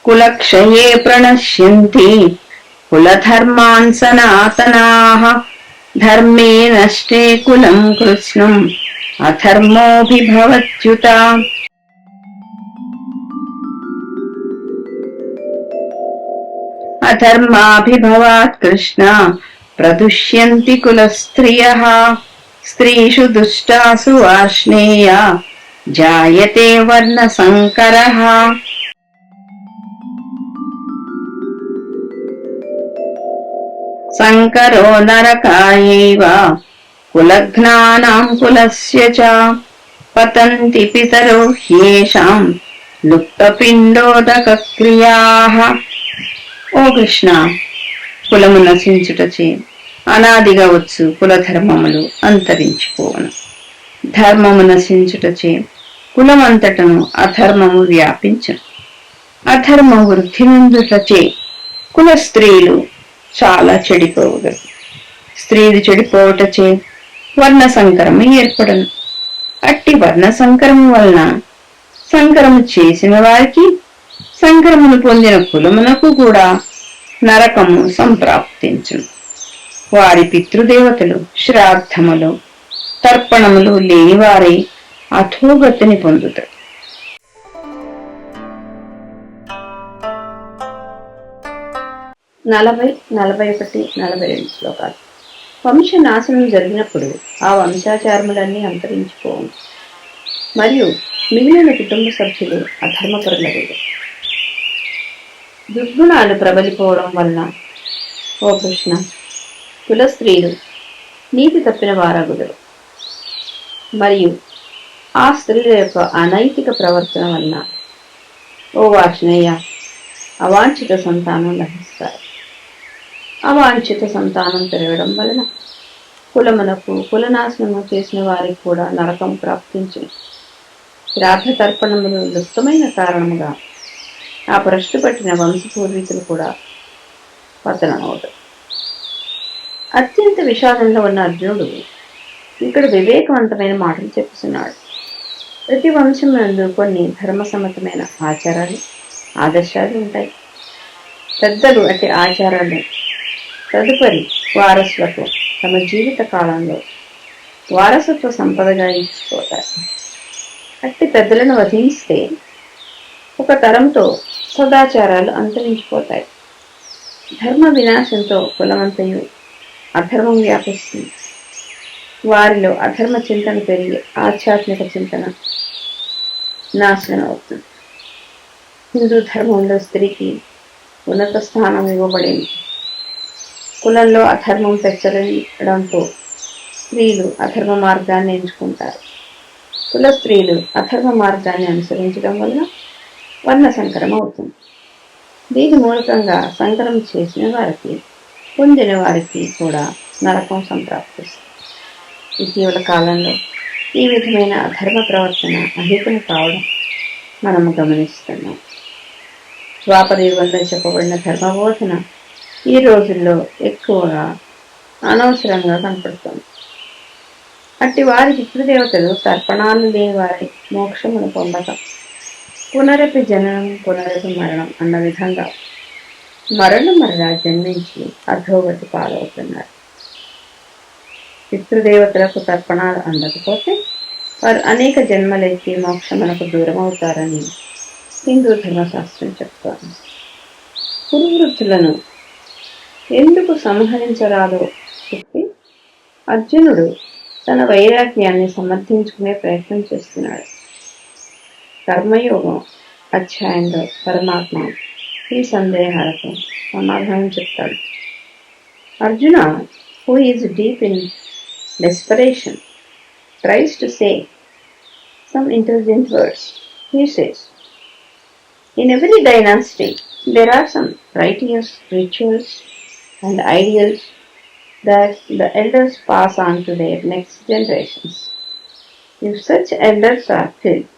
కులక్షయే ప్రణశ్యంతి కులధర్మాన్ సనాతనాః ధర్మే నష్టే కులం కృష్ణం అధర్మోభిభవత్యుత. అధర్మాభిభవాత్ కృష్ణ ప్రదుష్యంతి కులస్త్రియః స్త్రీషు దుష్టాసు వార్ష్ణేయ జాయతే వర్ణసంకరః. సంకరో నరకాయైవ కులఘ్నానాం కులస్య చ పతంతి పితరో హ్యేషాం లుప్తపిండోదక క్రియాః. ఓ కృష్ణ, కులము నశించుటచే అనాదిగా వచ్చు కులధర్మములు అంతరించిపోవను. ధర్మము నశించుటచే కులమంతటను అధర్మము వ్యాపించును. అధర్మము వృద్ధి నందుటచే కుల స్త్రీలు చాలా చెడిపోవగలరు. స్త్రీలు చెడిపోవటచే వర్ణ సంకరము ఏర్పడను. అట్టి వర్ణ సంకరము వలన సంకరము చేసిన వారికి సంకరమును పొందిన కులమునకు కూడా నరకము సంప్రాప్తించును. వారి పితృదేవతలు శ్రాద్ధములు తర్పణములు లేనివారే అధోగతిని పొందుతారు. 40, 41, 42 శ్లోకాలు. వంశ నాశనం జరిగినప్పుడు ఆ వంశాచారములన్నీ అంతరించిపోవు మరియు మిగిలిన కుటుంబ సభ్యులు అధర్మపరులగురు. దుర్గుణాలు ప్రబలిపోవడం వలన ఓ కృష్ణ, కుల స్త్రీలు నీతి తప్పిన వారగుదురు మరియు ఆ స్త్రీల యొక్క అనైతిక ప్రవర్తన వలన ఓ వార్ష్ణేయ అవాంఛిత సంతానం లభిస్తారు. అవాంఛిత సంతానం పెరగడం వలన కులమునకు కులనాశనము చేసిన వారికి కూడా నరకం ప్రాప్తించింది. శ్రాద్ధ తర్పణములు లుప్తమైన కారణముగా ఆ భ్రష్టు పట్టిన వంశపూర్వీకులు కూడా పతనమవుతారు. అత్యంత విషాదంలో ఉన్న అర్జునుడు ఇక్కడ వివేకవంతమైన మాటలు చెప్తున్నాడు. ప్రతి వంశం నందు కొన్ని ధర్మసమ్మతమైన ఆచారాలు ఆదర్శాలు ఉంటాయి. పెద్దలు అట్టి ఆచారాలు తదుపరి వారసులకు తమ జీవిత కాలంలో వారసత్వ సంపదగా ఇచ్చిపోతారు. అట్టి పెద్దలను వధిస్తే ఒక తరంతో సదాచారాలు అంతరించిపోతాయి. ధర్మ వినాశంతో కులమంతయు అధర్మం వ్యాపిస్తుంది. వారిలో అధర్మ చింతన పెరిగి ఆధ్యాత్మిక చింతన నాశనం అవుతుంది. హిందూ ధర్మంలో స్త్రీకి ఉన్నత స్థానం ఇవ్వబడింది. కులంలో అధర్మం పెచ్చడంతో స్త్రీలు అధర్మ మార్గాన్ని ఎంచుకుంటారు. కుల స్త్రీలు అధర్మ మార్గాన్ని అనుసరించడం వల్ల వర్ణ సంకరం అవుతుంది. దీని మూలకంగా సంకరం చేసిన వారికి పొందిన వారికి కూడా నరకం సంప్రాప్తిస్తుంది. ఇటీవల కాలంలో ఈ విధమైన అధర్మ ప్రవర్తన అధికం కావడం మనము గమనిస్తున్నాం. ద్వాపర యుగంలో చెప్పబడిన ధర్మబోధన ఈ రోజుల్లో ఎక్కువగా అనవసరంగా కనపడుతుంది. అట్టి వారి పితృదేవతలు తర్పణాలు లేని వారి మోక్షమును పొందక పునరపి జననం పునరపి మరణం అన్న విధంగా మరలా జన్మించి అధోగతి పాలవుతున్నారు. పితృదేవతలకు తర్పణాలు అందకపోతే వారు అనేక జన్మలెత్తి మోక్షమునకు దూరం అవుతారని హిందూ ధర్మశాస్త్రం చెప్తోంది. కురువృత్తులను ఎందుకు సంహరించరాదో చెప్పి అర్జునుడు తన వైరాగ్యాన్ని సమర్థించుకునే ప్రయత్నం చేస్తున్నాడు. కర్మయోగం అధ్యాయంలో పరమాత్మ ఈ సందేహాలకు సమాధానం చెప్తాడు. Arjuna, who is deep in desperation, tries to say some intelligent words. He says, in every dynasty there are some righteous rituals and ideals that the elders pass on to their next generations. If such elders are killed,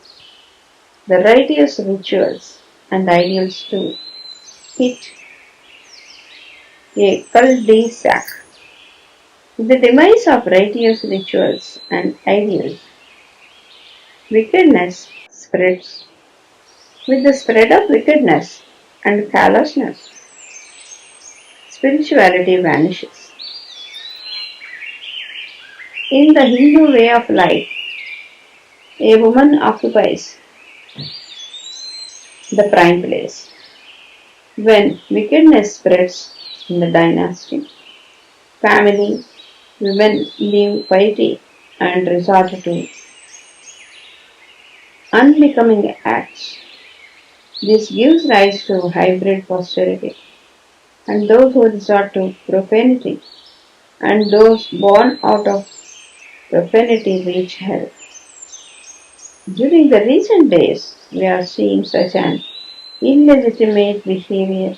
the righteous rituals and ideals too hit a cul-de-sac. With the demise of righteous rituals and ideals, wickedness spreads. With the spread of wickedness, and callousness, spirituality vanishes. In the Hindu way of life, a woman occupies the prime place. When wickedness spreads in the dynasty, family, women leave piety and resort to unbecoming acts. This gives rise to hybrid posterity, and those who resort to profanity and those born out of profanity reach hell. During the recent days, we are seeing such an illegitimate behavior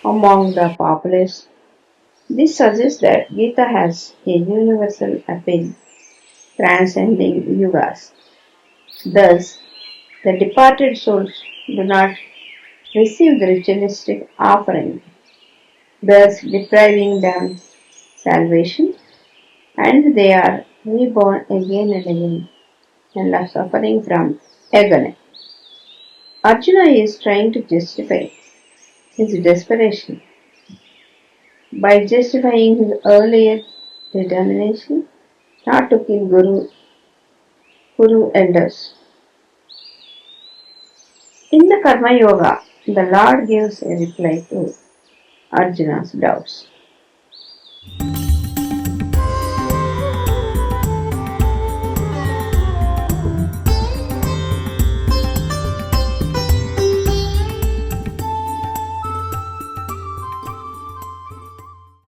among the populace. This suggests that Gita has a universal appeal, transcending yugas. Thus, the departed souls do not receive the ritualistic offering, thus depriving them salvation, and they are reborn again and again and are suffering from agony. Arjuna is trying to justify his desperation by justifying his earlier determination not to kill Kuru elders. In the Karma Yoga, the Lord gives a reply to Arjuna's doubts.